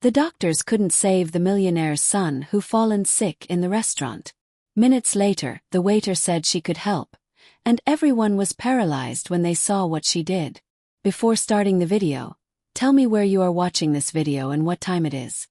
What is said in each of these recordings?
The doctors couldn't save the millionaire's son who fallen sick in the restaurant. Minutes later, the waiter said she could help, and everyone was paralyzed when they saw what she did. Before starting the video, tell me where you are watching this video and what time it is.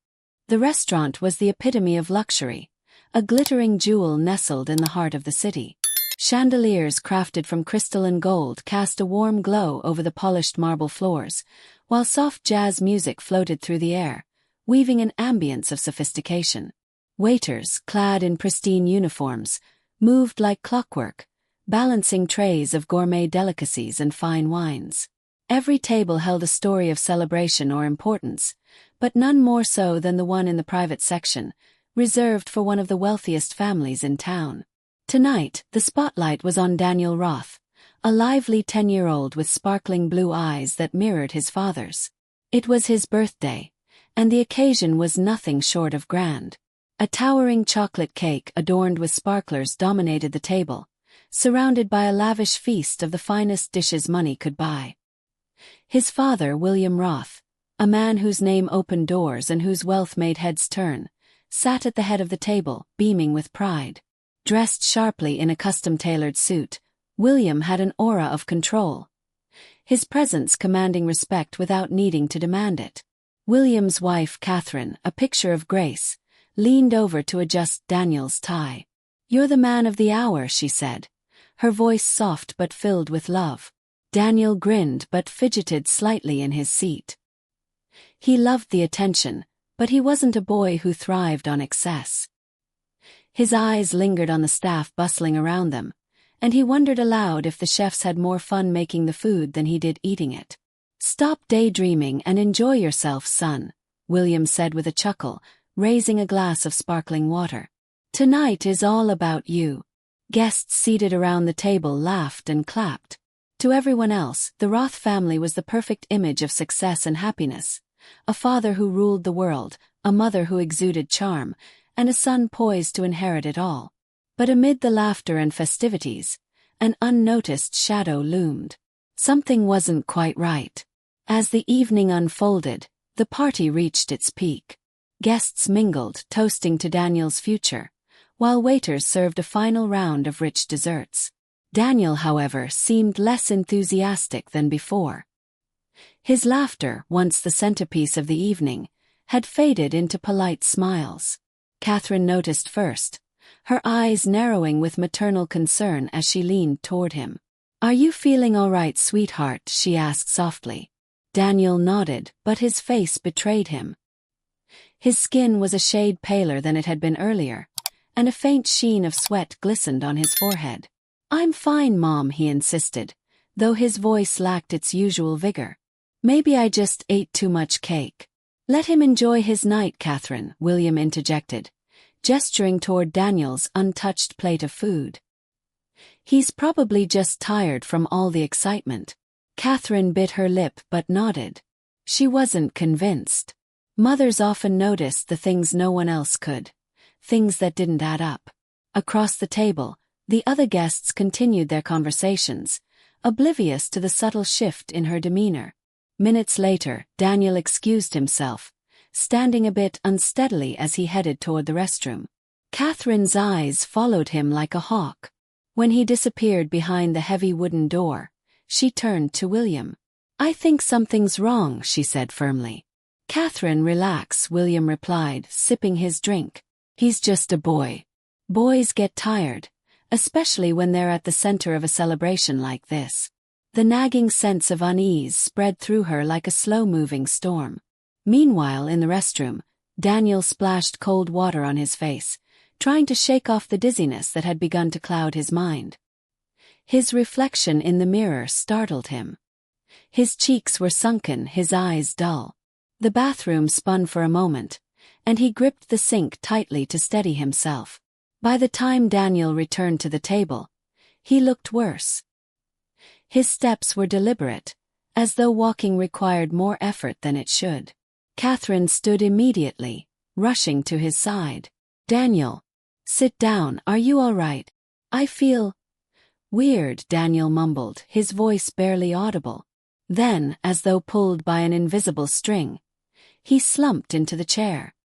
The restaurant was the epitome of luxury, a glittering jewel nestled in the heart of the city. Chandeliers crafted from crystal and gold cast a warm glow over the polished marble floors, while soft jazz music floated through the air, weaving an ambience of sophistication. Waiters, clad in pristine uniforms, moved like clockwork, balancing trays of gourmet delicacies and fine wines. Every table held a story of celebration or importance, but none more so than the one in the private section, reserved for one of the wealthiest families in town. Tonight, the spotlight was on Daniel Roth, a lively 10-year-old with sparkling blue eyes that mirrored his father's. It was his birthday, and the occasion was nothing short of grand. A towering chocolate cake adorned with sparklers dominated the table, surrounded by a lavish feast of the finest dishes money could buy. His father, William Roth, a man whose name opened doors and whose wealth made heads turn, sat at the head of the table, beaming with pride. Dressed sharply in a custom-tailored suit, William had an aura of control, his presence commanding respect without needing to demand it. William's wife, Catherine, a picture of grace, leaned over to adjust Daniel's tie. "You're the man of the hour," she said, her voice soft but filled with love. Daniel grinned but fidgeted slightly in his seat. He loved the attention, but he wasn't a boy who thrived on excess. His eyes lingered on the staff bustling around them, and he wondered aloud if the chefs had more fun making the food than he did eating it. "Stop daydreaming and enjoy yourself, son," William said with a chuckle, raising a glass of sparkling water. "Tonight is all about you." Guests seated around the table laughed and clapped. To everyone else, the Roth family was the perfect image of success and happiness. A father who ruled the world, a mother who exuded charm, and a son poised to inherit it all. But amid the laughter and festivities, an unnoticed shadow loomed. Something wasn't quite right. As the evening unfolded, the party reached its peak. Guests mingled, toasting to Daniel's future, while waiters served a final round of rich desserts. Daniel, however, seemed less enthusiastic than before. His laughter, once the centerpiece of the evening, had faded into polite smiles. Catherine noticed first, her eyes narrowing with maternal concern as she leaned toward him. "Are you feeling all right, sweetheart?" she asked softly. Daniel nodded, but his face betrayed him. His skin was a shade paler than it had been earlier, and a faint sheen of sweat glistened on his forehead. "I'm fine, Mom," he insisted, though his voice lacked its usual vigor. "Maybe I just ate too much cake." "Let him enjoy his night, Catherine," William interjected, gesturing toward Daniel's untouched plate of food. "He's probably just tired from all the excitement." Catherine bit her lip but nodded. She wasn't convinced. Mothers often noticed the things no one else could, things that didn't add up. Across the table, the other guests continued their conversations, oblivious to the subtle shift in her demeanor. Minutes later, Daniel excused himself, standing a bit unsteadily as he headed toward the restroom. Catherine's eyes followed him like a hawk. When he disappeared behind the heavy wooden door, she turned to William. "I think something's wrong," she said firmly. "Catherine, relax," William replied, sipping his drink. "He's just a boy. Boys get tired, especially when they're at the center of a celebration like this." The nagging sense of unease spread through her like a slow-moving storm. Meanwhile, in the restroom, Daniel splashed cold water on his face, trying to shake off the dizziness that had begun to cloud his mind. His reflection in the mirror startled him. His cheeks were sunken, his eyes dull. The bathroom spun for a moment, and he gripped the sink tightly to steady himself. By the time Daniel returned to the table, he looked worse. His steps were deliberate, as though walking required more effort than it should. Catherine stood immediately, rushing to his side. "Daniel, sit down, are you all right? I feel weird," Daniel mumbled, his voice barely audible. Then, as though pulled by an invisible string, He slumped into the chair.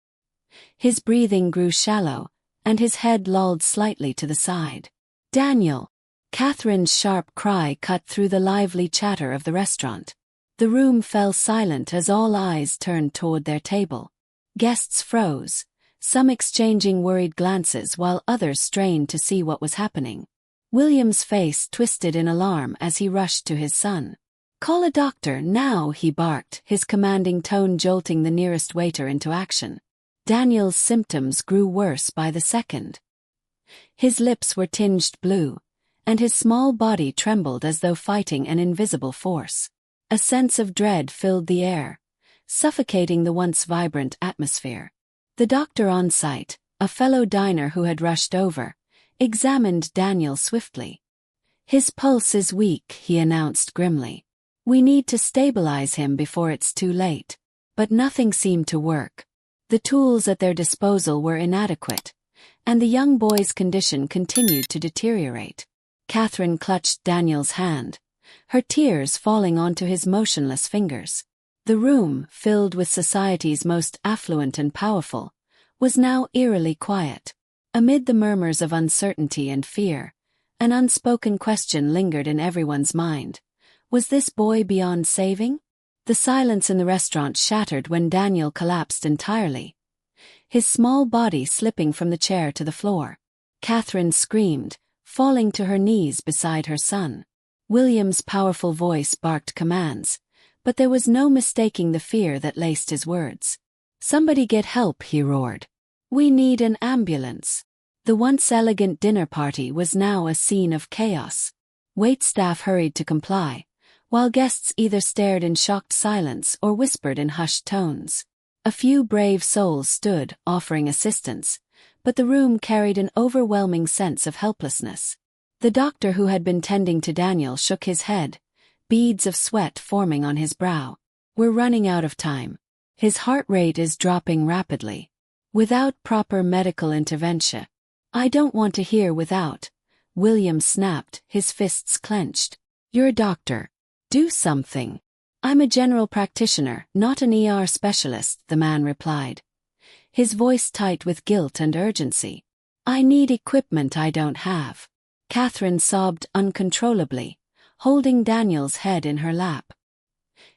His breathing grew shallow, and his head lolled slightly to the side. "Daniel!" Catherine's sharp cry cut through the lively chatter of the restaurant. The room fell silent as all eyes turned toward their table. Guests froze, some exchanging worried glances while others strained to see what was happening. William's face twisted in alarm as he rushed to his son. "Call a doctor now," he barked, his commanding tone jolting the nearest waiter into action. Daniel's symptoms grew worse by the second. His lips were tinged blue, and his small body trembled as though fighting an invisible force. A sense of dread filled the air, suffocating the once vibrant atmosphere. The doctor on site, a fellow diner who had rushed over, examined Daniel swiftly. "His pulse is weak," he announced grimly. "We need to stabilize him before it's too late." But nothing seemed to work. The tools at their disposal were inadequate, and the young boy's condition continued to deteriorate. Catherine clutched Daniel's hand, her tears falling onto his motionless fingers. The room, filled with society's most affluent and powerful, was now eerily quiet. Amid the murmurs of uncertainty and fear, an unspoken question lingered in everyone's mind. Was this boy beyond saving? The silence in the restaurant shattered when Daniel collapsed entirely, his small body slipping from the chair to the floor. Catherine screamed, falling to her knees beside her son. William's powerful voice barked commands, but there was no mistaking the fear that laced his words. "Somebody get help," he roared. "We need an ambulance." The once elegant dinner party was now a scene of chaos. Waitstaff hurried to comply, while guests either stared in shocked silence or whispered in hushed tones. A few brave souls stood, offering assistance, but the room carried an overwhelming sense of helplessness. The doctor who had been tending to Daniel shook his head, beads of sweat forming on his brow. "We're running out of time. His heart rate is dropping rapidly. Without proper medical intervention." "I don't want to hear without," William snapped, his fists clenched. "You're a doctor. Do something." "I'm a general practitioner, not an ER specialist," the man replied, his voice tight with guilt and urgency. "I need equipment I don't have." Catherine sobbed uncontrollably, holding Daniel's head in her lap.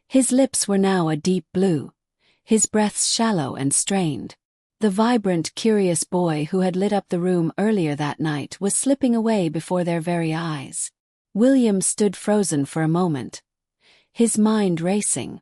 His lips were now a deep blue, his breaths shallow and strained. The vibrant, curious boy who had lit up the room earlier that night was slipping away before their very eyes. William stood frozen for a moment, his mind racing.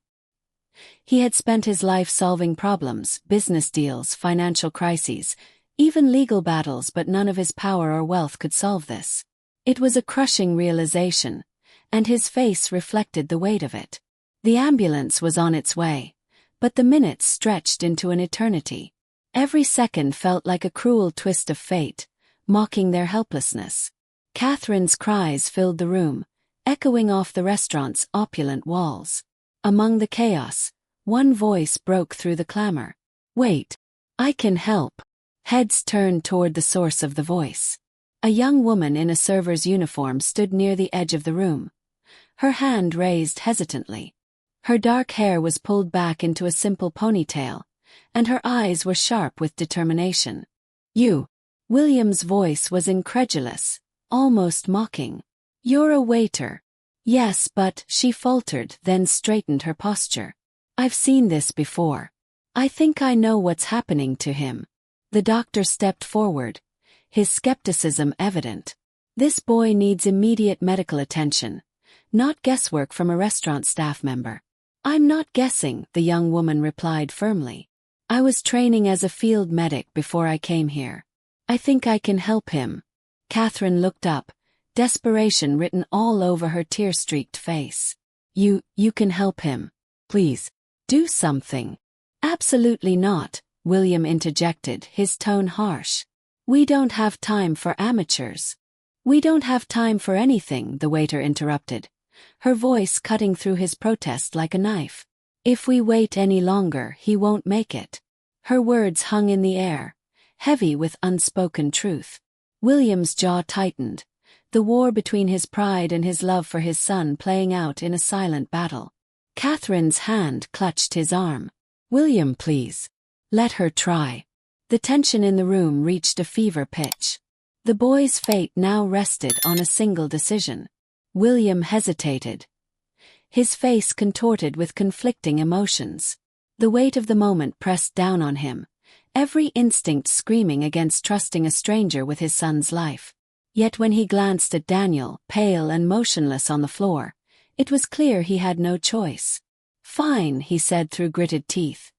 He had spent his life solving problems, business deals, financial crises, even legal battles, but none of his power or wealth could solve this. It was a crushing realization, and his face reflected the weight of it. The ambulance was on its way, but the minutes stretched into an eternity. Every second felt like a cruel twist of fate, mocking their helplessness. Catherine's cries filled the room, echoing off the restaurant's opulent walls. Among the chaos, one voice broke through the clamor. "Wait, I can help." Heads turned toward the source of the voice. A young woman in a server's uniform stood near the edge of the room, her hand raised hesitantly. Her dark hair was pulled back into a simple ponytail, and her eyes were sharp with determination. "You." William's voice was incredulous, almost mocking. "You're a waiter." "Yes, but," she faltered, then straightened her posture. "I've seen this before. I think I know what's happening to him." The doctor stepped forward, his skepticism evident. "This boy needs immediate medical attention, not guesswork from a restaurant staff member." "I'm not guessing," the young woman replied firmly. "I was training as a field medic before I came here. I think I can help him." Catherine looked up, desperation written all over her tear-streaked face. You can help him. Please, do something." "Absolutely not," William interjected, his tone harsh. "We don't have time for amateurs." "We don't have time for anything," the waiter interrupted, her voice cutting through his protest like a knife. "If we wait any longer, he won't make it." Her words hung in the air, heavy with unspoken truth. William's jaw tightened, the war between his pride and his love for his son playing out in a silent battle. Catherine's hand clutched his arm. William, please. Let her try. The tension in the room reached a fever pitch. The boy's fate now rested on a single decision. William hesitated, his face contorted with conflicting emotions. The weight of the moment pressed down on him, every instinct screaming against trusting a stranger with his son's life. Yet when he glanced at Daniel, pale and motionless on the floor, it was clear he had no choice. "Fine," he said through gritted teeth,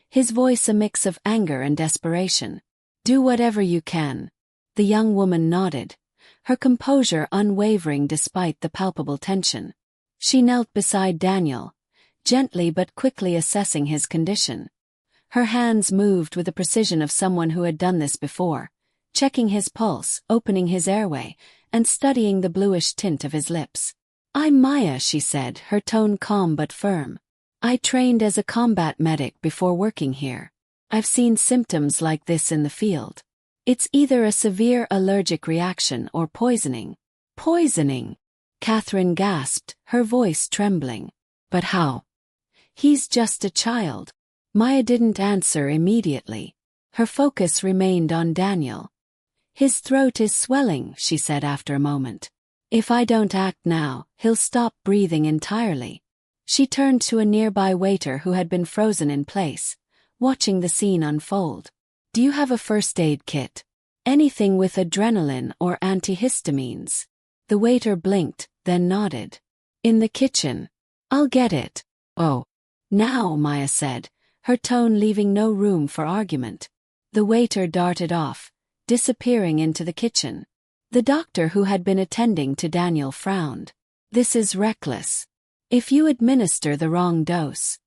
his voice a mix of anger and desperation. "Do whatever you can." The young woman nodded, her composure unwavering despite the palpable tension. She knelt beside Daniel, gently but quickly assessing his condition. Her hands moved with the precision of someone who had done this before, checking his pulse, opening his airway, and studying the bluish tint of his lips. "I'm Maya," she said, her tone calm but firm. "I trained as a combat medic before working here. I've seen symptoms like this in the field. It's either a severe allergic reaction or poisoning." "Poisoning?" Catherine gasped, her voice trembling. "But how?" "He's just a child." Maya didn't answer immediately. Her focus remained on Daniel. "His throat is swelling," she said after a moment. "If I don't act now, he'll stop breathing entirely." She turned to a nearby waiter who had been frozen in place, watching the scene unfold. "Do you have a first aid kit? Anything with adrenaline or antihistamines?" The waiter blinked, then nodded. "In the kitchen. I'll get it." "Oh. Now," Maya said, her tone leaving no room for argument. The waiter darted off, disappearing into the kitchen. The doctor who had been attending to Daniel frowned. "This is reckless. If you administer the wrong dose."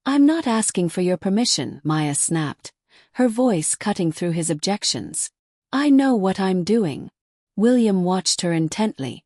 "I'm not asking for your permission," Maya snapped, her voice cutting through his objections. "I know what I'm doing." William watched her intently,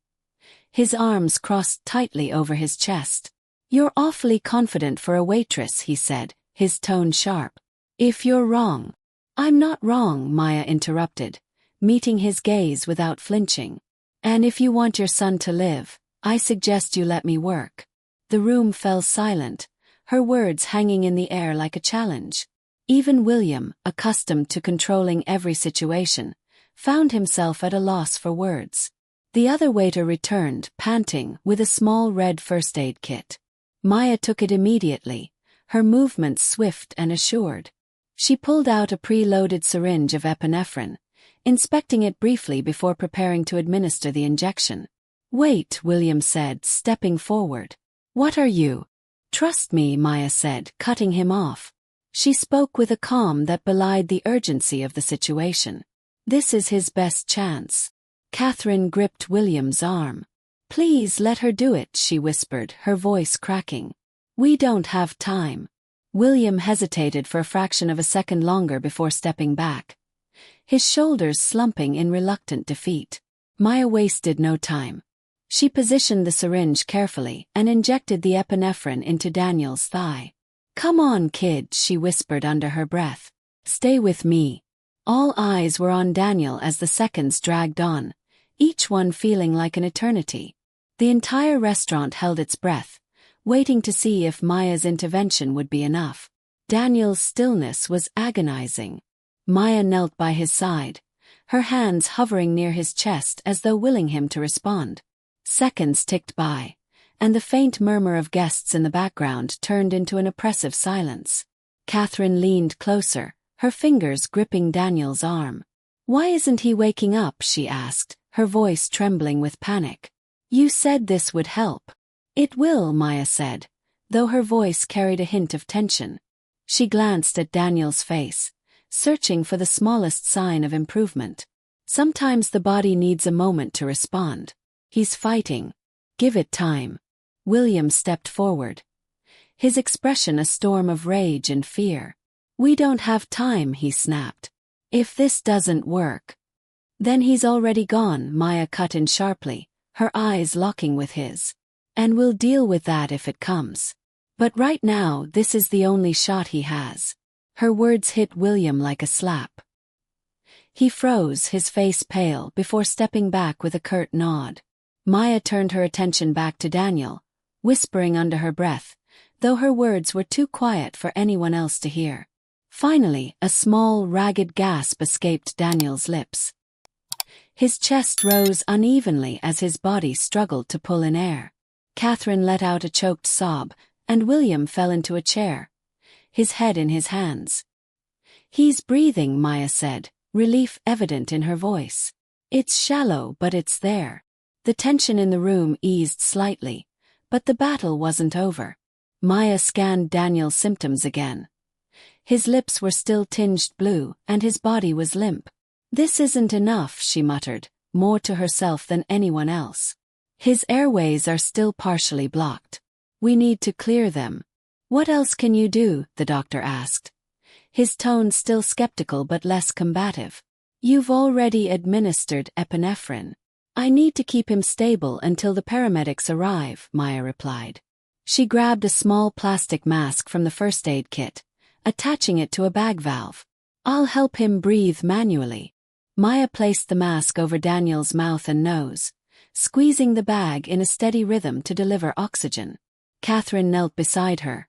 his arms crossed tightly over his chest. "You're awfully confident for a waitress," he said, his tone sharp. "If you're wrong." "I'm not wrong," Maya interrupted, meeting his gaze without flinching. "And if you want your son to live, I suggest you let me work." The room fell silent, her words hanging in the air like a challenge. Even William, accustomed to controlling every situation, found himself at a loss for words. The other waiter returned, panting, with a small red first aid kit. Maya took it immediately, her movements swift and assured. She pulled out a pre-loaded syringe of epinephrine, inspecting it briefly before preparing to administer the injection. "Wait," William said, stepping forward. "What are you?" "Trust me," Maya said, cutting him off. She spoke with a calm that belied the urgency of the situation. "This is his best chance." Catherine gripped William's arm. "Please let her do it," she whispered, her voice cracking. "We don't have time." William hesitated for a fraction of a second longer before stepping back, his shoulders slumping in reluctant defeat. Maya wasted no time. She positioned the syringe carefully and injected the epinephrine into Daniel's thigh. "Come on, kid," she whispered under her breath. "Stay with me." All eyes were on Daniel as the seconds dragged on, each one feeling like an eternity. The entire restaurant held its breath, waiting to see if Maya's intervention would be enough. Daniel's stillness was agonizing. Maya knelt by his side, her hands hovering near his chest as though willing him to respond. Seconds ticked by, and the faint murmur of guests in the background turned into an oppressive silence. Catherine leaned closer, her fingers gripping Daniel's arm. "Why isn't he waking up?" she asked, her voice trembling with panic. "You said this would help." "It will," Maya said, though her voice carried a hint of tension. She glanced at Daniel's face, searching for the smallest sign of improvement. Sometimes the body needs a moment to respond. "He's fighting. Give it time." William stepped forward, his expression a storm of rage and fear. "We don't have time," he snapped. "If this doesn't work, then he's already gone," Maya cut in sharply, her eyes locking with his. "And we'll deal with that if it comes. But right now, this is the only shot he has." Her words hit William like a slap. He froze, his face pale, before stepping back with a curt nod. Maya turned her attention back to Daniel, whispering under her breath, though her words were too quiet for anyone else to hear. Finally, a small, ragged gasp escaped Daniel's lips. His chest rose unevenly as his body struggled to pull in air. Catherine let out a choked sob, and William fell into a chair, his head in his hands. "He's breathing," Maya said, relief evident in her voice. "It's shallow, but it's there." The tension in the room eased slightly, but the battle wasn't over. Maya scanned Daniel's symptoms again. His lips were still tinged blue, and his body was limp. "This isn't enough," she muttered, more to herself than anyone else. "His airways are still partially blocked. We need to clear them." "What else can you do?" the doctor asked, his tone still skeptical but less combative. "You've already administered epinephrine. I need to keep him stable until the paramedics arrive," Maya replied. She grabbed a small plastic mask from the first aid kit, attaching it to a bag valve. "I'll help him breathe manually." Maya placed the mask over Daniel's mouth and nose, squeezing the bag in a steady rhythm to deliver oxygen. Catherine knelt beside her,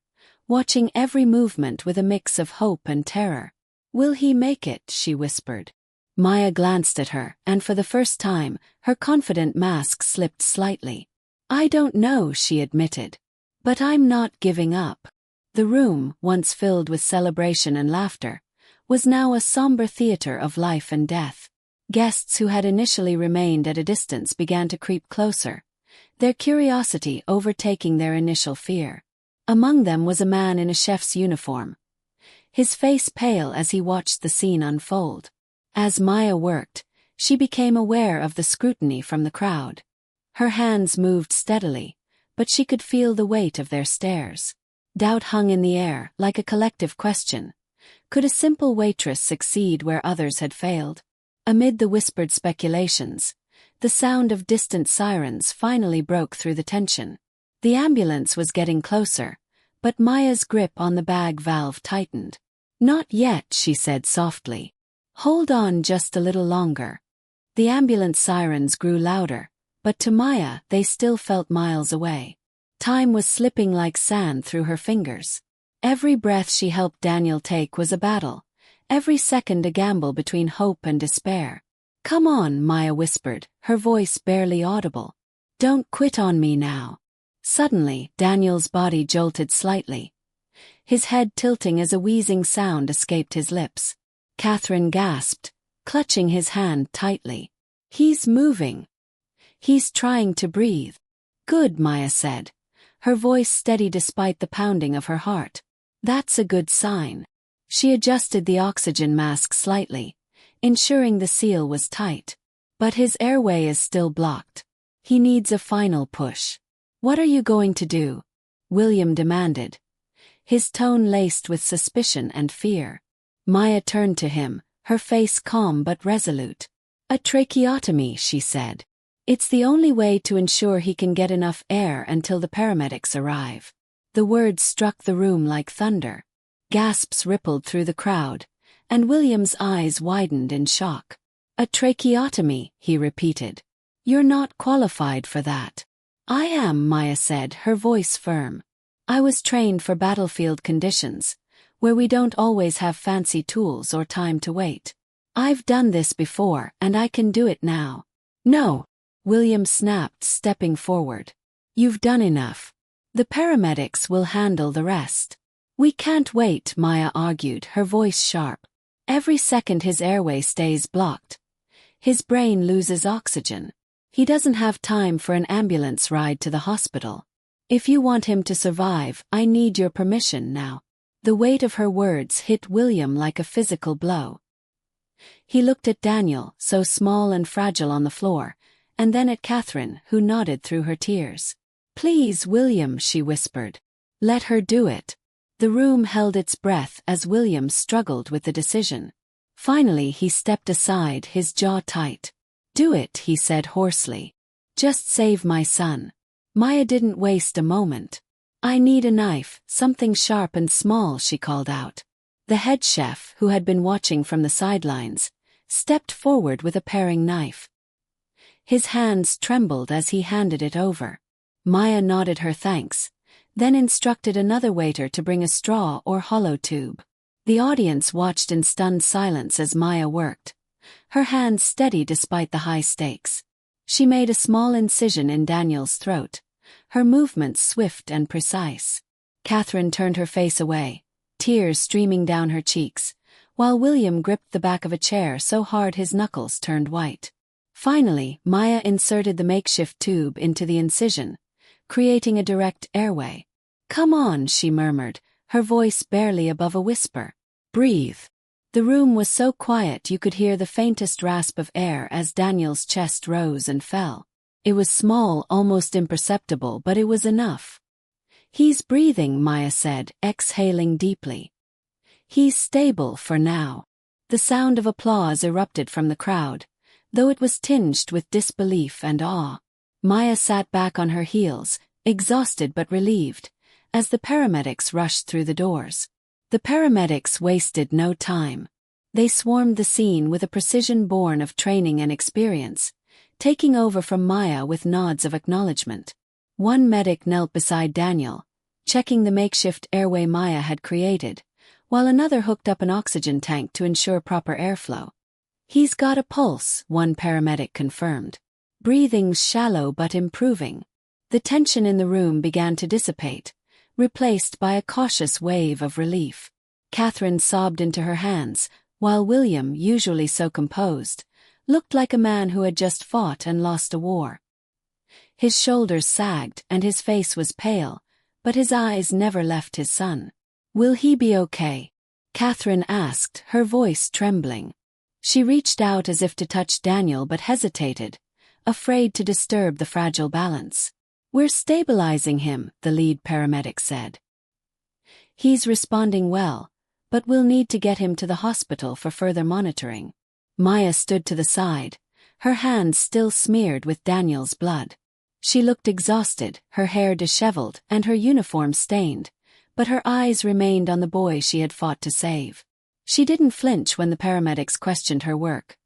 watching every movement with a mix of hope and terror. "Will he make it?" she whispered. Maya glanced at her, and for the first time, her confident mask slipped slightly. "I don't know," she admitted. "But I'm not giving up." The room, once filled with celebration and laughter, was now a somber theater of life and death. Guests who had initially remained at a distance began to creep closer, their curiosity overtaking their initial fear. Among them was a man in a chef's uniform, his face pale as he watched the scene unfold. As Maya worked, she became aware of the scrutiny from the crowd. Her hands moved steadily, but she could feel the weight of their stares. Doubt hung in the air, like a collective question. Could a simple waitress succeed where others had failed? Amid the whispered speculations, the sound of distant sirens finally broke through the tension. The ambulance was getting closer, but Maya's grip on the bag valve tightened. "Not yet," she said softly. "Hold on just a little longer." The ambulance sirens grew louder, but to Maya they still felt miles away. Time was slipping like sand through her fingers. Every breath she helped Daniel take was a battle, every second a gamble between hope and despair. "Come on," Maya whispered, her voice barely audible. "Don't quit on me now." Suddenly, Daniel's body jolted slightly, his head tilting as a wheezing sound escaped his lips. Catherine gasped, clutching his hand tightly. "He's moving. He's trying to breathe." "Good," Maya said, her voice steady despite the pounding of her heart. "That's a good sign." She adjusted the oxygen mask slightly, ensuring the seal was tight. "But his airway is still blocked. He needs a final push." "What are you going to do?" William demanded, his tone laced with suspicion and fear. Maya turned to him, her face calm but resolute. "A tracheotomy," she said. "It's the only way to ensure he can get enough air until the paramedics arrive." The words struck the room like thunder. Gasps rippled through the crowd, and William's eyes widened in shock. "A tracheotomy," he repeated. "You're not qualified for that." "I am," Maya said, her voice firm. "I was trained for battlefield conditions, where we don't always have fancy tools or time to wait. I've done this before, and I can do it now." "No," William snapped, stepping forward. "You've done enough. The paramedics will handle the rest." "We can't wait," Maya argued, her voice sharp. "Every second his airway stays blocked, his brain loses oxygen. He doesn't have time for an ambulance ride to the hospital. If you want him to survive, I need your permission now." The weight of her words hit William like a physical blow. He looked at Daniel, so small and fragile on the floor, and then at Catherine, who nodded through her tears. "Please, William," she whispered. "Let her do it." The room held its breath as William struggled with the decision. Finally he stepped aside, his jaw tight. "Do it," he said hoarsely. "Just save my son." Maya didn't waste a moment. "I need a knife, something sharp and small," she called out. The head chef, who had been watching from the sidelines, stepped forward with a paring knife. His hands trembled as he handed it over. Maya nodded her thanks, then instructed another waiter to bring a straw or hollow tube. The audience watched in stunned silence as Maya worked, her hands steady despite the high stakes. She made a small incision in Daniel's throat, her movements swift and precise. Catherine turned her face away, tears streaming down her cheeks, while William gripped the back of a chair so hard his knuckles turned white. Finally, Maya inserted the makeshift tube into the incision, creating a direct airway. "Come on," she murmured, her voice barely above a whisper. "Breathe." The room was so quiet you could hear the faintest rasp of air as Daniel's chest rose and fell. It was small, almost imperceptible, but it was enough. "He's breathing," Maya said, exhaling deeply. "He's stable for now." The sound of applause erupted from the crowd, though it was tinged with disbelief and awe. Maya sat back on her heels, exhausted but relieved, as the paramedics rushed through the doors. The paramedics wasted no time. They swarmed the scene with a precision born of training and experience, taking over from Maya with nods of acknowledgement. One medic knelt beside Daniel, checking the makeshift airway Maya had created, while another hooked up an oxygen tank to ensure proper airflow. "He's got a pulse," one paramedic confirmed. "Breathing's shallow but improving." The tension in the room began to dissipate, replaced by a cautious wave of relief. Catherine sobbed into her hands, while William, usually so composed, looked like a man who had just fought and lost a war. His shoulders sagged and his face was pale, but his eyes never left his son. "Will he be okay?" Catherine asked, her voice trembling. She reached out as if to touch Daniel but hesitated, afraid to disturb the fragile balance. "We're stabilizing him," the lead paramedic said. "He's responding well, but we'll need to get him to the hospital for further monitoring." Maya stood to the side, her hands still smeared with Daniel's blood. She looked exhausted, her hair disheveled and her uniform stained, but her eyes remained on the boy she had fought to save. She didn't flinch when the paramedics questioned her work.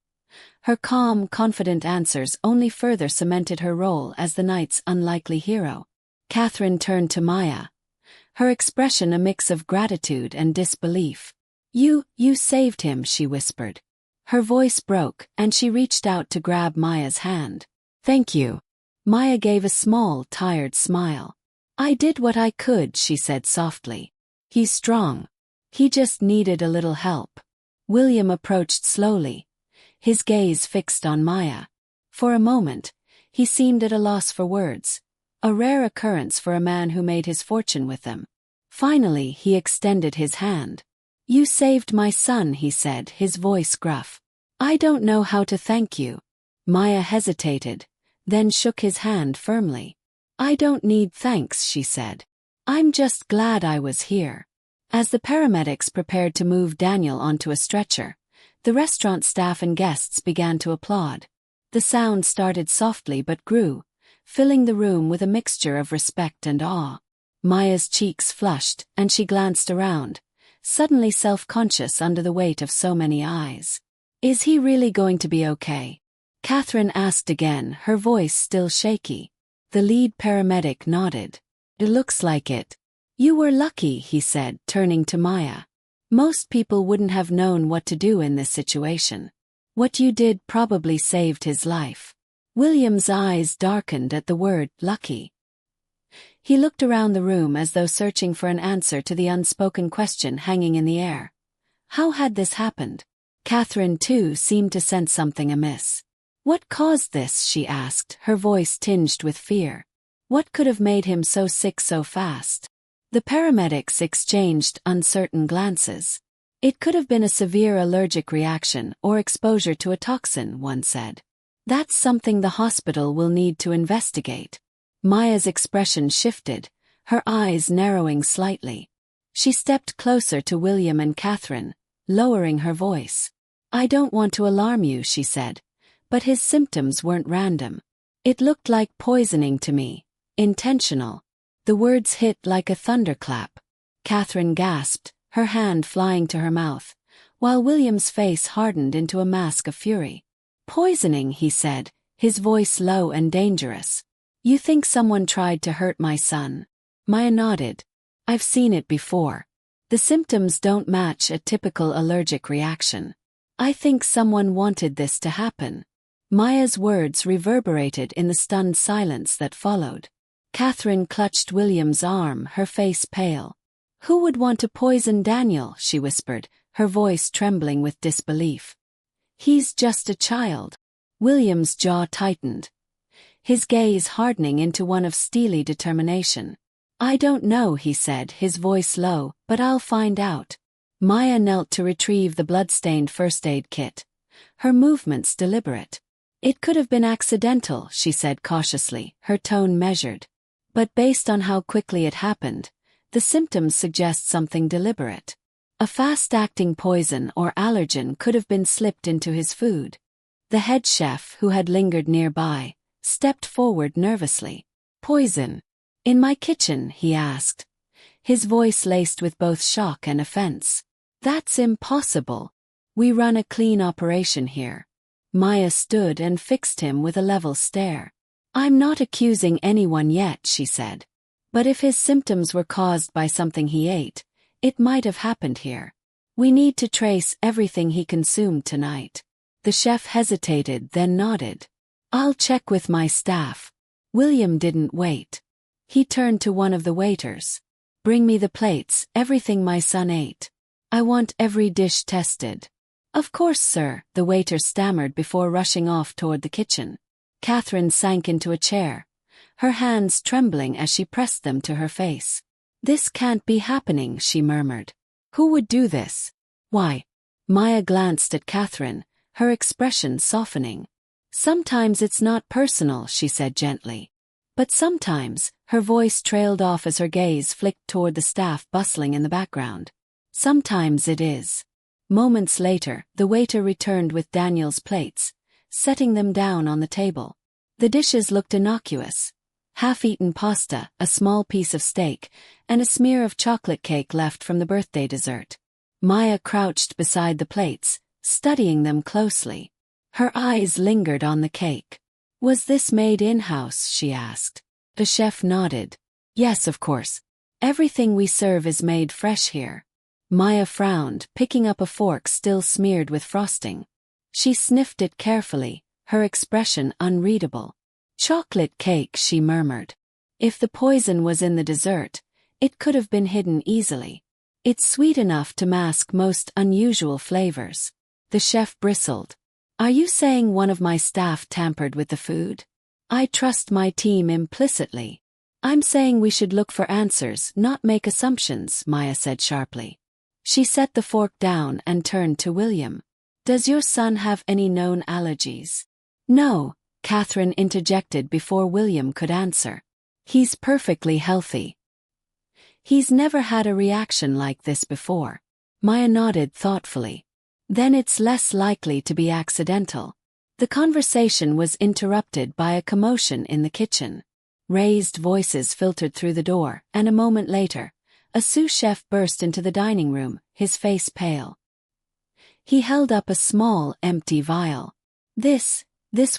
Her calm, confident answers only further cemented her role as the night's unlikely hero. Catherine turned to Maya, her expression a mix of gratitude and disbelief. You saved him," she whispered. Her voice broke, and she reached out to grab Maya's hand. "Thank you." Maya gave a small, tired smile. "I did what I could," she said softly. "He's strong. He just needed a little help." William approached slowly, his gaze fixed on Maya. For a moment, he seemed at a loss for words, a rare occurrence for a man who made his fortune with them. Finally, he extended his hand. "You saved my son," he said, his voice gruff. "I don't know how to thank you." Maya hesitated, then shook his hand firmly. "I don't need thanks," she said. "I'm just glad I was here." As the paramedics prepared to move Daniel onto a stretcher, the restaurant staff and guests began to applaud. The sound started softly but grew, filling the room with a mixture of respect and awe. Maya's cheeks flushed, and she glanced around, suddenly self-conscious under the weight of so many eyes. "Is he really going to be okay?" Catherine asked again, her voice still shaky. The lead paramedic nodded. "It looks like it." "You were lucky," he said, turning to Maya. "Most people wouldn't have known what to do in this situation. What you did probably saved his life." William's eyes darkened at the word lucky. He looked around the room as though searching for an answer to the unspoken question hanging in the air. How had this happened? Catherine, too, seemed to sense something amiss. "What caused this?" she asked, her voice tinged with fear. "What could have made him so sick so fast?" The paramedics exchanged uncertain glances. "It could have been a severe allergic reaction or exposure to a toxin," one said. "That's something the hospital will need to investigate." Maya's expression shifted, her eyes narrowing slightly. She stepped closer to William and Catherine, lowering her voice. "I don't want to alarm you," she said, "but his symptoms weren't random. It looked like poisoning to me, intentional." The words hit like a thunderclap. Catherine gasped, her hand flying to her mouth, while William's face hardened into a mask of fury. "Poisoning," he said, his voice low and dangerous. "You think someone tried to hurt my son?" Maya nodded. I've seen it before. The symptoms don't match a typical allergic reaction. I think someone wanted this to happen. Maya's words reverberated in the stunned silence that followed. Catherine clutched William's arm, her face pale. Who would want to poison Daniel? She whispered, her voice trembling with disbelief. He's just a child. William's jaw tightened, his gaze hardening into one of steely determination. I don't know, he said, his voice low, but I'll find out. Maya knelt to retrieve the blood-stained first aid kit, her movements deliberate. It could have been accidental, she said cautiously, her tone measured. But based on how quickly it happened, the symptoms suggest something deliberate. A fast-acting poison or allergen could have been slipped into his food. The head chef, who had lingered nearby, stepped forward nervously. Poison? In my kitchen? He asked, his voice laced with both shock and offense. That's impossible. We run a clean operation here. Maya stood and fixed him with a level stare. I'm not accusing anyone yet, she said. But if his symptoms were caused by something he ate, it might have happened here. We need to trace everything he consumed tonight. The chef hesitated, then nodded. I'll check with my staff. William didn't wait. He turned to one of the waiters. Bring me the plates, everything my son ate. I want every dish tested. Of course, sir, the waiter stammered before rushing off toward the kitchen. Catherine sank into a chair, her hands trembling as she pressed them to her face. This can't be happening, she murmured. Who would do this? Why? Maya glanced at Catherine, her expression softening. Sometimes it's not personal, she said gently. But sometimes, her voice trailed off as her gaze flicked toward the staff bustling in the background. Sometimes it is. Moments later, the waiter returned with Daniel's plates, setting them down on the table. The dishes looked innocuous. Half-eaten pasta, a small piece of steak, and a smear of chocolate cake left from the birthday dessert. Maya crouched beside the plates, studying them closely. Her eyes lingered on the cake. Was this made in-house? She asked. The chef nodded. Yes, of course. Everything we serve is made fresh here. Maya frowned, picking up a fork still smeared with frosting. She sniffed it carefully, her expression unreadable. Chocolate cake, she murmured. If the poison was in the dessert, it could have been hidden easily. It's sweet enough to mask most unusual flavors. The chef bristled. Are you saying one of my staff tampered with the food? I trust my team implicitly. I'm saying we should look for answers, not make assumptions, Maya said sharply. She set the fork down and turned to William. Does your son have any known allergies? No, Catherine interjected before William could answer. He's perfectly healthy. He's never had a reaction like this before. Maya nodded thoughtfully. Then it's less likely to be accidental. The conversation was interrupted by a commotion in the kitchen. Raised voices filtered through the door, and a moment later, a sous chef burst into the dining room, his face pale. He held up a small, empty vial. This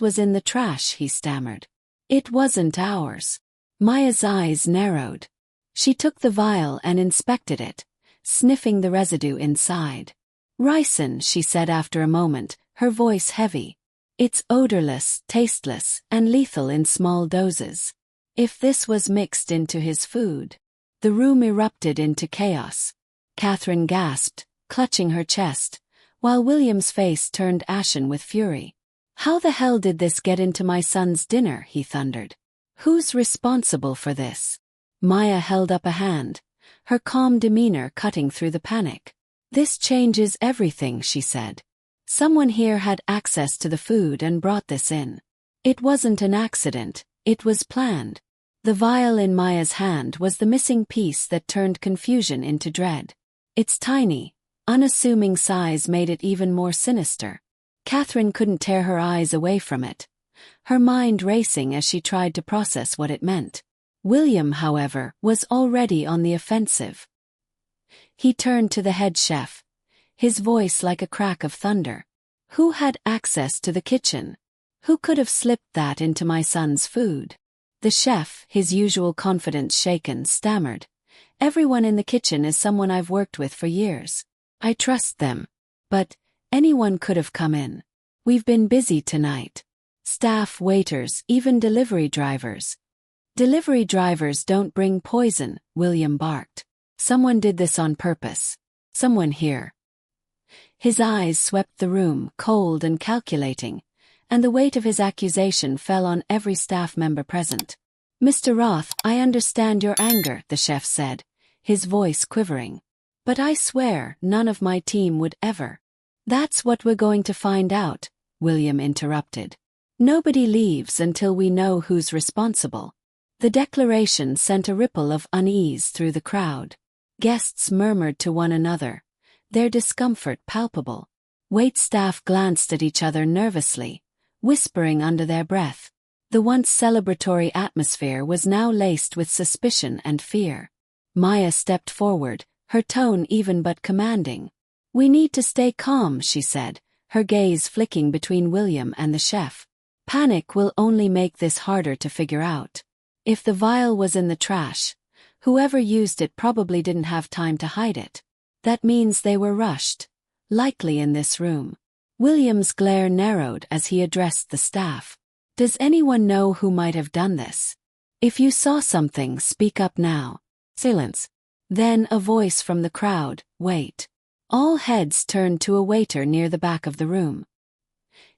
was in the trash, he stammered. It wasn't ours. Maya's eyes narrowed. She took the vial and inspected it, sniffing the residue inside. Ricin, she said after a moment, her voice heavy. It's odorless, tasteless, and lethal in small doses. If this was mixed into his food. The room erupted into chaos. Catherine gasped, clutching her chest, while William's face turned ashen with fury. How the hell did this get into my son's dinner? He thundered. Who's responsible for this? Maya held up a hand, her calm demeanor cutting through the panic. This changes everything, she said. Someone here had access to the food and brought this in. It wasn't an accident, it was planned. The vial in Maya's hand was the missing piece that turned confusion into dread. Its tiny, unassuming size made it even more sinister. Catherine couldn't tear her eyes away from it, her mind racing as she tried to process what it meant. William, however, was already on the offensive. He turned to the head chef, his voice like a crack of thunder. Who had access to the kitchen? Who could have slipped that into my son's food? The chef, his usual confidence shaken, stammered. "Everyone in the kitchen is someone I've worked with for years. I trust them. But anyone could have come in. We've been busy tonight. Staff, waiters, even delivery drivers." "Delivery drivers don't bring poison," William barked. "Someone did this on purpose. Someone here." His eyes swept the room, cold and calculating, and the weight of his accusation fell on every staff member present. "Mr. Roth, I understand your anger," the chef said, his voice quivering. "But I swear none of my team would ever." "That's what we're going to find out," William interrupted. "Nobody leaves until we know who's responsible." The declaration sent a ripple of unease through the crowd. Guests murmured to one another, their discomfort palpable. Waitstaff glanced at each other nervously, whispering under their breath. The once celebratory atmosphere was now laced with suspicion and fear. Maya stepped forward, her tone even but commanding. "We need to stay calm," she said, her gaze flicking between William and the chef. "Panic will only make this harder to figure out. If the vial was in the trash, whoever used it probably didn't have time to hide it. That means they were rushed, likely in this room." William's glare narrowed as he addressed the staff. "Does anyone know who might have done this? If you saw something, speak up now." Silence. Then a voice from the crowd, "Wait." All heads turned to a waiter near the back of the room.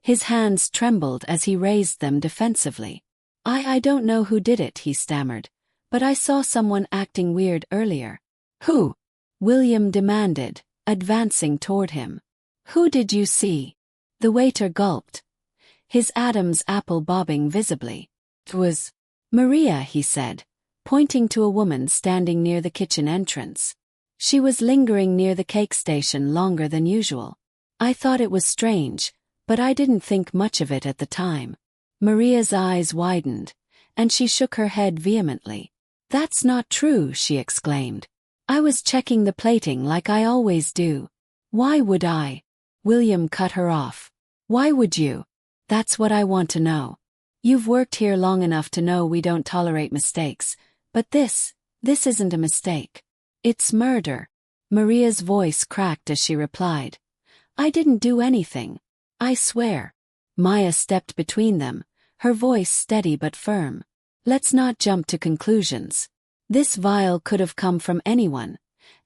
His hands trembled as he raised them defensively. I don't know who did it," he stammered, "but I saw someone acting weird earlier." "Who?" William demanded, advancing toward him. "Who did you see?" The waiter gulped, his Adam's apple bobbing visibly. "It was Maria," he said, pointing to a woman standing near the kitchen entrance. "She was lingering near the cake station longer than usual. I thought it was strange, but I didn't think much of it at the time." Maria's eyes widened, and she shook her head vehemently. "That's not true," she exclaimed. "I was checking the plating like I always do." "Why would I?" William cut her off. "Why would you? That's what I want to know. You've worked here long enough to know we don't tolerate mistakes, but this isn't a mistake. It's murder." Maria's voice cracked as she replied. "I didn't do anything. I swear." Maya stepped between them, her voice steady but firm. "Let's not jump to conclusions. This vial could have come from anyone,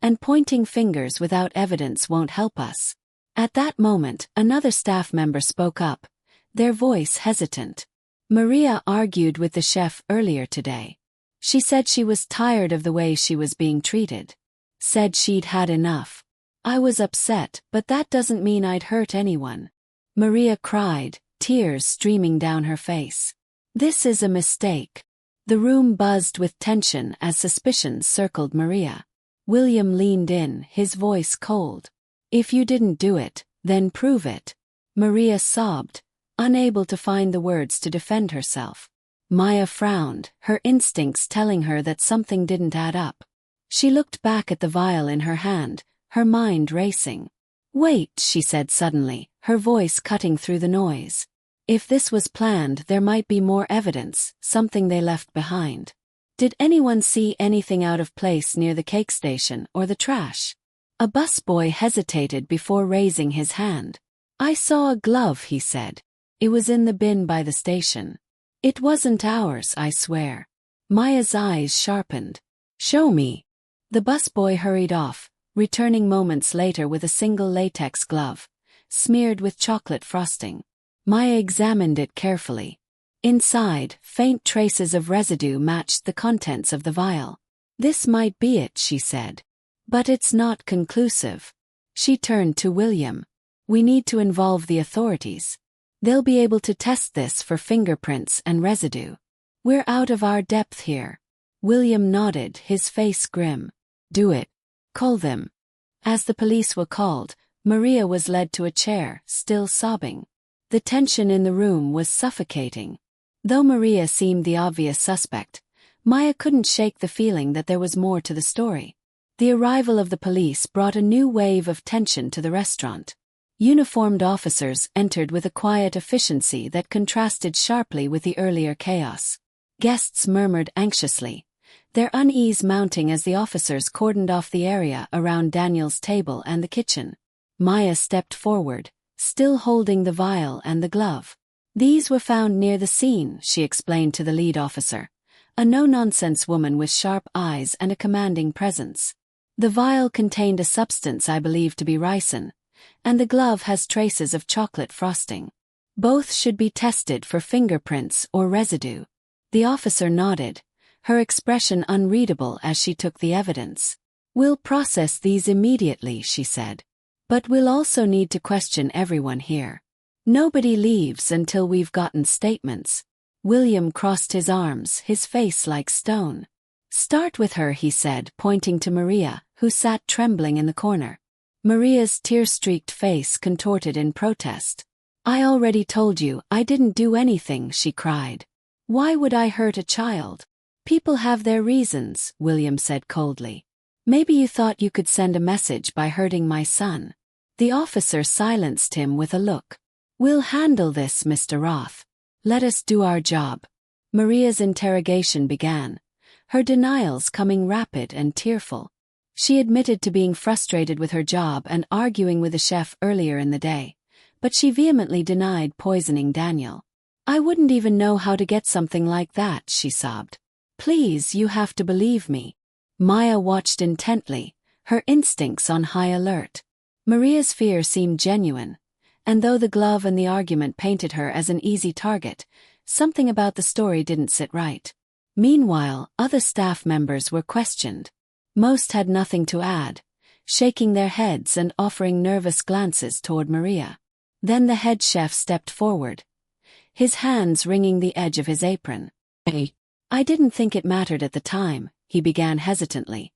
and pointing fingers without evidence won't help us." At that moment, another staff member spoke up, their voice hesitant. "Maria argued with the chef earlier today. She said she was tired of the way she was being treated. Said she'd had enough. I was upset, but that doesn't mean I'd hurt anyone." Maria cried, tears streaming down her face. "This is a mistake." The room buzzed with tension as suspicions circled Maria. William leaned in, his voice cold. "If you didn't do it, then prove it." Maria sobbed, unable to find the words to defend herself. Maya frowned, her instincts telling her that something didn't add up. She looked back at the vial in her hand, her mind racing. "Wait," she said suddenly, her voice cutting through the noise. "If this was planned, there might be more evidence, something they left behind. Did anyone see anything out of place near the cake station or the trash?" A busboy hesitated before raising his hand. "I saw a glove," he said. "It was in the bin by the station." "It wasn't ours, I swear." Maya's eyes sharpened. "Show me." The busboy hurried off, returning moments later with a single latex glove, smeared with chocolate frosting. Maya examined it carefully. Inside, faint traces of residue matched the contents of the vial. "This might be it," she said. "But it's not conclusive." She turned to William. "We need to involve the authorities. They'll be able to test this for fingerprints and residue. We're out of our depth here." William nodded, his face grim. "Do it. Call them." As the police were called, Maria was led to a chair, still sobbing. The tension in the room was suffocating. Though Maria seemed the obvious suspect, Maya couldn't shake the feeling that there was more to the story. The arrival of the police brought a new wave of tension to the restaurant. Uniformed officers entered with a quiet efficiency that contrasted sharply with the earlier chaos. Guests murmured anxiously, their unease mounting as the officers cordoned off the area around Daniel's table and the kitchen. Maya stepped forward, still holding the vial and the glove. "These were found near the scene," she explained to the lead officer, a no-nonsense woman with sharp eyes and a commanding presence. "The vial contained a substance I believe to be ricin, and the glove has traces of chocolate frosting. Both should be tested for fingerprints or residue." The officer nodded, her expression unreadable as she took the evidence. "We'll process these immediately," she said. "But we'll also need to question everyone here. Nobody leaves until we've gotten statements." William crossed his arms, his face like stone. "Start with her," he said, pointing to Maria, who sat trembling in the corner. Maria's tear-streaked face contorted in protest. "I already told you I didn't do anything," she cried. "Why would I hurt a child?" "People have their reasons," William said coldly. "Maybe you thought you could send a message by hurting my son." The officer silenced him with a look. "We'll handle this, Mr. Roth. Let us do our job." Maria's interrogation began, her denials coming rapid and tearful. She admitted to being frustrated with her job and arguing with the chef earlier in the day, but she vehemently denied poisoning Daniel. "I wouldn't even know how to get something like that," she sobbed. "Please, you have to believe me." Maya watched intently, her instincts on high alert. Maria's fear seemed genuine, and though the glove and the argument painted her as an easy target, something about the story didn't sit right. Meanwhile, other staff members were questioned. Most had nothing to add, shaking their heads and offering nervous glances toward Maria. Then the head chef stepped forward, his hands wringing the edge of his apron. "I didn't think it mattered at the time," he began hesitantly,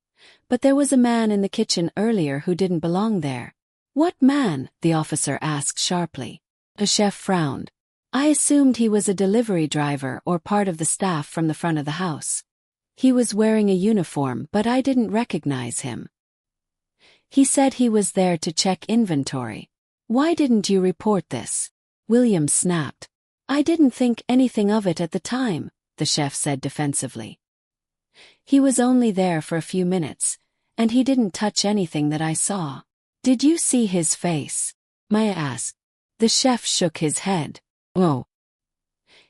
"but there was a man in the kitchen earlier who didn't belong there." "What man?" the officer asked sharply. The chef frowned. "I assumed he was a delivery driver or part of the staff from the front of the house. He was wearing a uniform, but I didn't recognize him. He said he was there to check inventory." "Why didn't you report this?" William snapped. "I didn't think anything of it at the time," the chef said defensively. "He was only there for a few minutes, and he didn't touch anything that I saw." "Did you see his face?" Maya asked. The chef shook his head. "Oh."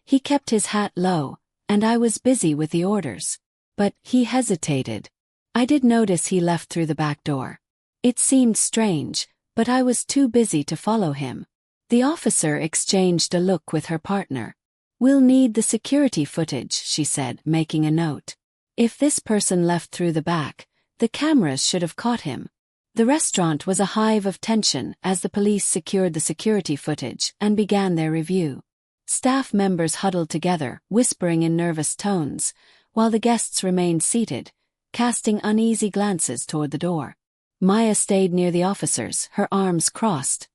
"He kept his hat low, and I was busy with the orders." "But," he hesitated. "I did notice he left through the back door. It seemed strange, but I was too busy to follow him." The officer exchanged a look with her partner. "We'll need the security footage," she said, making a note. "If this person left through the back, the cameras should have caught him." The restaurant was a hive of tension as the police secured the security footage and began their review. Staff members huddled together, whispering in nervous tones, while the guests remained seated, casting uneasy glances toward the door. Maya stayed near the officers, her arms crossed,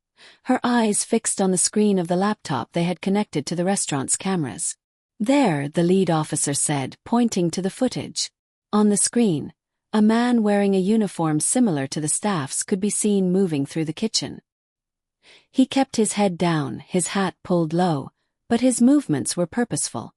her eyes fixed on the screen of the laptop they had connected to the restaurant's cameras. "There," the lead officer said, pointing to the footage. On the screen, a man wearing a uniform similar to the staff's could be seen moving through the kitchen. He kept his head down, his hat pulled low, but his movements were purposeful.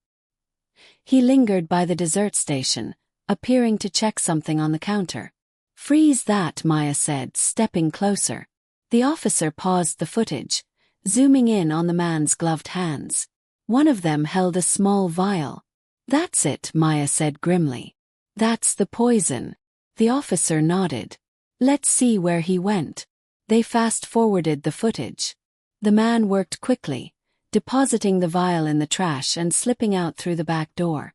He lingered by the dessert station, appearing to check something on the counter. "Freeze that," Maya said, stepping closer. The officer paused the footage, zooming in on the man's gloved hands. One of them held a small vial. "That's it," Maya said grimly. "That's the poison." The officer nodded. "Let's see where he went." They fast-forwarded the footage. The man worked quickly, depositing the vial in the trash and slipping out through the back door.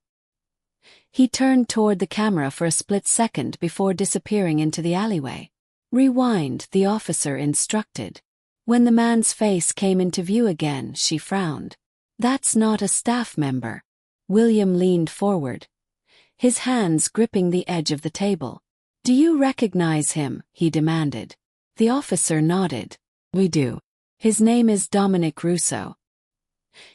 He turned toward the camera for a split second before disappearing into the alleyway. "Rewind," the officer instructed. When the man's face came into view again, she frowned. "That's not a staff member." William leaned forward, his hands gripping the edge of the table. "Do you recognize him?" he demanded. The officer nodded. "We do. His name is Dominic Russo.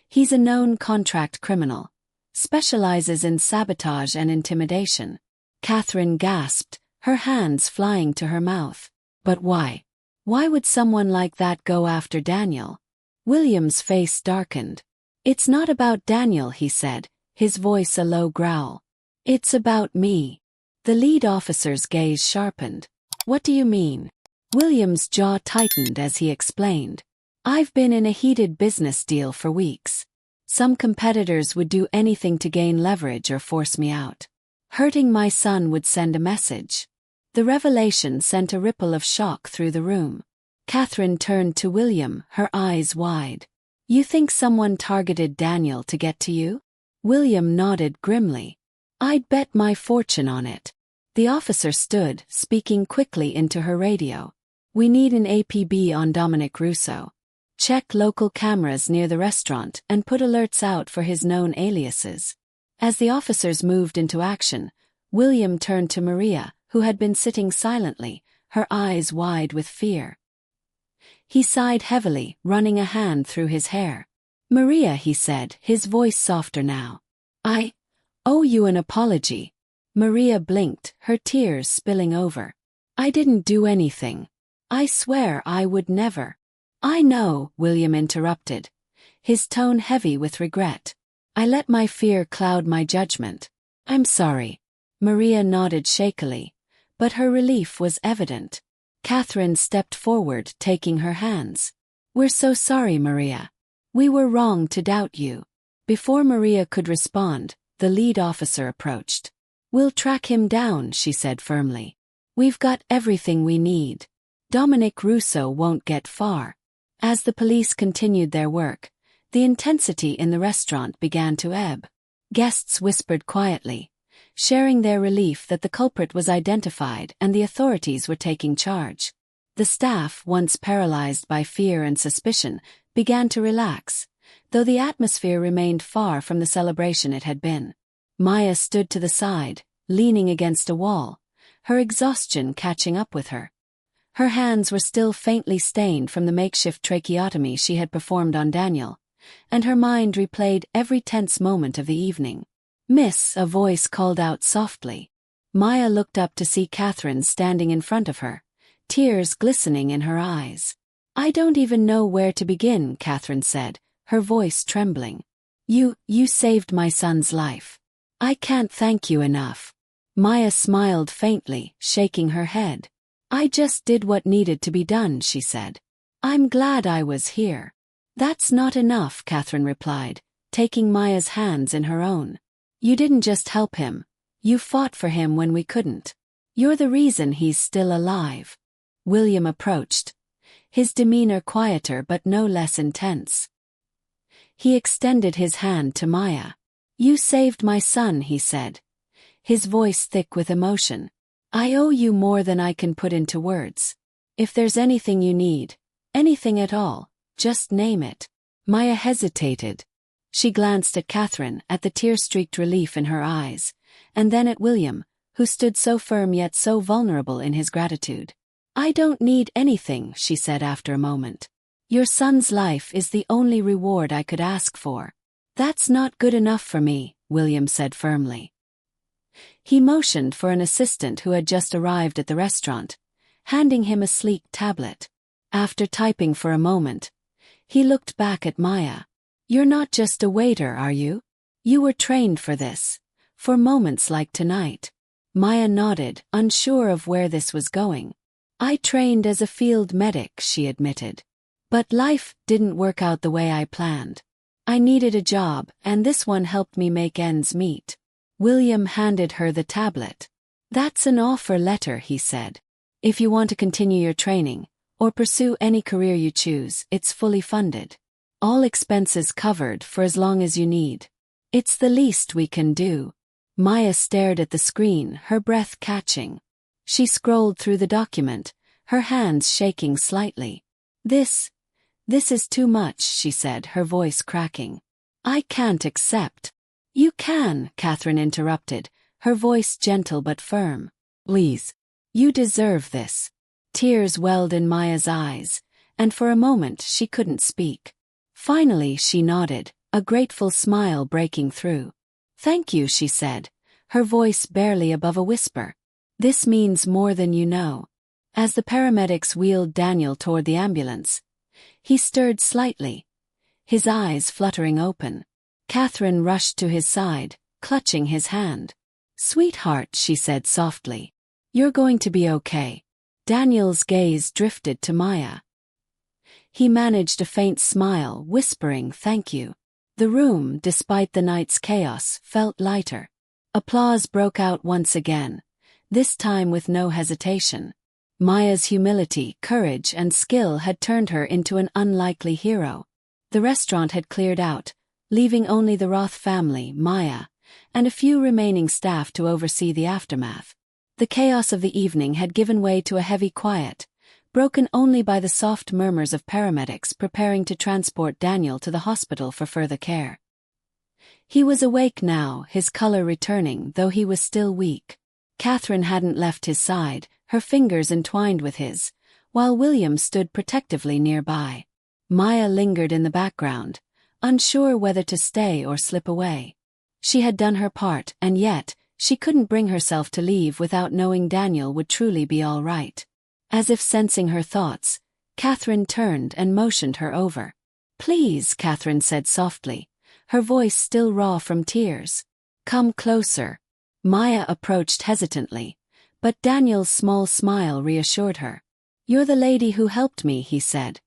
He's a known contract criminal, specializes in sabotage and intimidation." Catherine gasped, her hands flying to her mouth. "But why? Why would someone like that go after Daniel?" William's face darkened. "It's not about Daniel," he said, his voice a low growl. It's about me. The lead officer's gaze sharpened. What do you mean? William's jaw tightened as he explained. I've been in a heated business deal for weeks. Some competitors would do anything to gain leverage or force me out. Hurting my son would send a message. The revelation sent a ripple of shock through the room. Catherine turned to William, her eyes wide. You think someone targeted Daniel to get to you? William nodded grimly. I'd bet my fortune on it. The officer stood, speaking quickly into her radio. We need an APB on Dominic Russo. Check local cameras near the restaurant and put alerts out for his known aliases. As the officers moved into action, William turned to Maria, who had been sitting silently, her eyes wide with fear. He sighed heavily, running a hand through his hair. Maria, he said, his voice softer now. I owe you an apology. Maria blinked, her tears spilling over. I didn't do anything. I swear I would never. I know, William interrupted, his tone heavy with regret. I let my fear cloud my judgment. I'm sorry. Maria nodded shakily, but her relief was evident. Catherine stepped forward, taking her hands. We're so sorry, Maria. We were wrong to doubt you. Before Maria could respond, the lead officer approached. We'll track him down, she said firmly. We've got everything we need. Dominic Russo won't get far. As the police continued their work, the intensity in the restaurant began to ebb. Guests whispered quietly, sharing their relief that the culprit was identified and the authorities were taking charge. The staff, once paralyzed by fear and suspicion, began to relax, though the atmosphere remained far from the celebration it had been. Maya stood to the side, leaning against a wall, her exhaustion catching up with her. Her hands were still faintly stained from the makeshift tracheotomy she had performed on Daniel, and her mind replayed every tense moment of the evening. Miss, a voice called out softly. Maya looked up to see Catherine standing in front of her, tears glistening in her eyes. I don't even know where to begin, Catherine said, her voice trembling. You saved my son's life. I can't thank you enough. Maya smiled faintly, shaking her head. I just did what needed to be done, she said. I'm glad I was here. That's not enough, Catherine replied, taking Maya's hands in her own. You didn't just help him. You fought for him when we couldn't. You're the reason he's still alive. William approached, his demeanor quieter but no less intense. He extended his hand to Maya. You saved my son, he said, his voice thick with emotion. I owe you more than I can put into words. If there's anything you need, anything at all, just name it. Maya hesitated. She glanced at Catherine, at the tear-streaked relief in her eyes, and then at William, who stood so firm yet so vulnerable in his gratitude. I don't need anything, she said after a moment. Your son's life is the only reward I could ask for. That's not good enough for me, William said firmly. He motioned for an assistant who had just arrived at the restaurant, handing him a sleek tablet. After typing for a moment, he looked back at Maya. You're not just a waiter, are you? You were trained for this, for moments like tonight. Maya nodded, unsure of where this was going. I trained as a field medic, she admitted. But life didn't work out the way I planned. I needed a job, and this one helped me make ends meet. William handed her the tablet. That's an offer letter, he said. If you want to continue your training, or pursue any career you choose, it's fully funded. All expenses covered for as long as you need. It's the least we can do. Maya stared at the screen, her breath catching. She scrolled through the document, her hands shaking slightly. This is too much, she said, her voice cracking. I can't accept. You can, Catherine interrupted, her voice gentle but firm. Please. You deserve this. Tears welled in Maya's eyes, and for a moment she couldn't speak. Finally she nodded, a grateful smile breaking through. Thank you, she said, her voice barely above a whisper. This means more than you know. As the paramedics wheeled Daniel toward the ambulance, he stirred slightly, his eyes fluttering open. Catherine rushed to his side, clutching his hand. "Sweetheart," she said softly. "You're going to be okay." Daniel's gaze drifted to Maya. He managed a faint smile, whispering, "Thank you." The room, despite the night's chaos, felt lighter. Applause broke out once again, this time with no hesitation. Maya's humility, courage, and skill had turned her into an unlikely hero. The restaurant had cleared out, leaving only the Roth family, Maya, and a few remaining staff to oversee the aftermath. The chaos of the evening had given way to a heavy quiet, broken only by the soft murmurs of paramedics preparing to transport Daniel to the hospital for further care. He was awake now, his color returning, though he was still weak. Catherine hadn't left his side, her fingers entwined with his, while William stood protectively nearby. Maya lingered in the background, unsure whether to stay or slip away. She had done her part, and yet, she couldn't bring herself to leave without knowing Daniel would truly be all right. As if sensing her thoughts, Catherine turned and motioned her over. "Please," Catherine said softly, her voice still raw from tears. "Come closer." Maya approached hesitantly, but Daniel's small smile reassured her. "You're the lady who helped me," he said,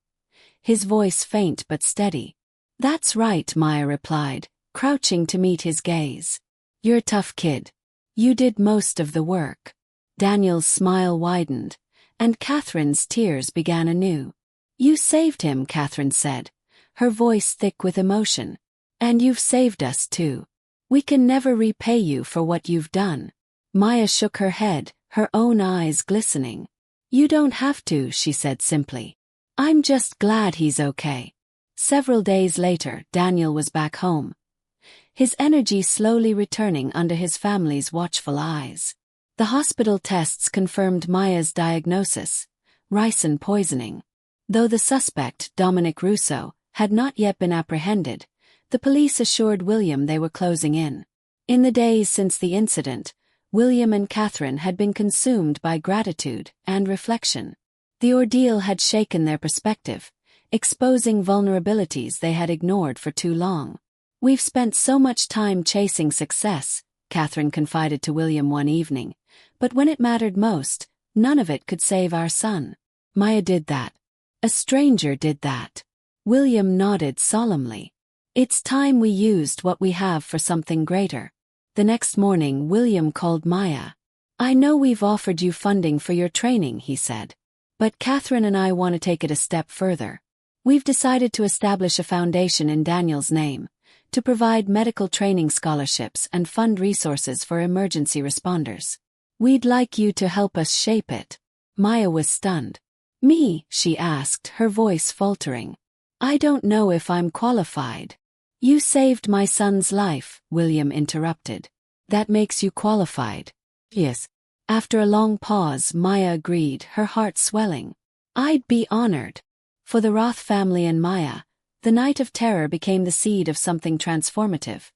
his voice faint but steady. "That's right," Maya replied, crouching to meet his gaze. "You're a tough kid. You did most of the work." Daniel's smile widened, and Catherine's tears began anew. "You saved him," Catherine said, her voice thick with emotion. "And you've saved us too. We can never repay you for what you've done." Maya shook her head, her own eyes glistening. "You don't have to," she said simply. "I'm just glad he's okay." Several days later, Daniel was back home, his energy slowly returning under his family's watchful eyes. The hospital tests confirmed Maya's diagnosis, ricin poisoning. Though the suspect, Dominic Russo, had not yet been apprehended, the police assured William they were closing in. In the days since the incident, William and Catherine had been consumed by gratitude and reflection. The ordeal had shaken their perspective, exposing vulnerabilities they had ignored for too long. "We've spent so much time chasing success," Catherine confided to William one evening, "but when it mattered most, none of it could save our son. Maya did that. A stranger did that." William nodded solemnly. "It's time we used what we have for something greater." The next morning, William called Maya. "I know we've offered you funding for your training," he said, "but Catherine and I want to take it a step further. We've decided to establish a foundation in Daniel's name, to provide medical training scholarships and fund resources for emergency responders. We'd like you to help us shape it." Maya was stunned. "Me?" she asked, her voice faltering. "I don't know if I'm qualified." "You saved my son's life," William interrupted. "That makes you qualified." "Yes." After a long pause, Maya agreed, her heart swelling. "I'd be honored." For the Roth family and Maya, the night of terror became the seed of something transformative,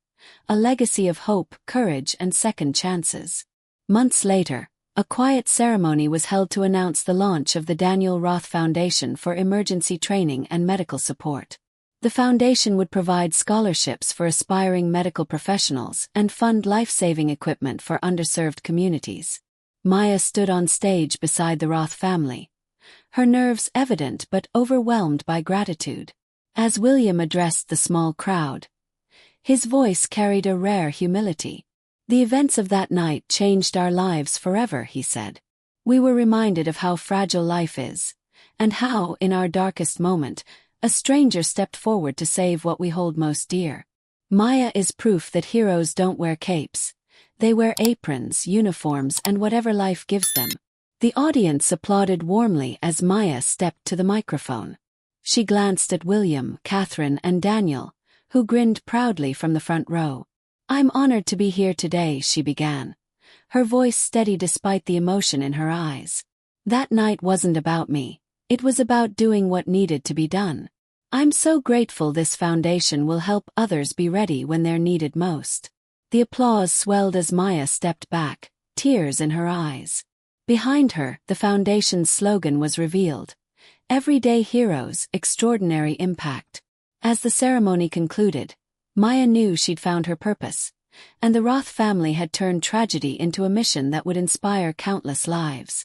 a legacy of hope, courage, and second chances. Months later, a quiet ceremony was held to announce the launch of the Daniel Roth Foundation for Emergency Training and Medical Support. The foundation would provide scholarships for aspiring medical professionals and fund life-saving equipment for underserved communities. Maya stood on stage beside the Roth family, her nerves evident but overwhelmed by gratitude. As William addressed the small crowd, his voice carried a rare humility. "The events of that night changed our lives forever," he said. "We were reminded of how fragile life is, and how, in our darkest moment, a stranger stepped forward to save what we hold most dear. Maya is proof that heroes don't wear capes. They wear aprons, uniforms, and whatever life gives them." The audience applauded warmly as Maya stepped to the microphone. She glanced at William, Catherine, and Daniel, who grinned proudly from the front row. "I'm honored to be here today," she began, her voice steady despite the emotion in her eyes. "That night wasn't about me. It was about doing what needed to be done. I'm so grateful this foundation will help others be ready when they're needed most." The applause swelled as Maya stepped back, tears in her eyes. Behind her, the foundation's slogan was revealed: "Everyday Heroes, Extraordinary Impact." As the ceremony concluded, Maya knew she'd found her purpose, and the Roth family had turned tragedy into a mission that would inspire countless lives.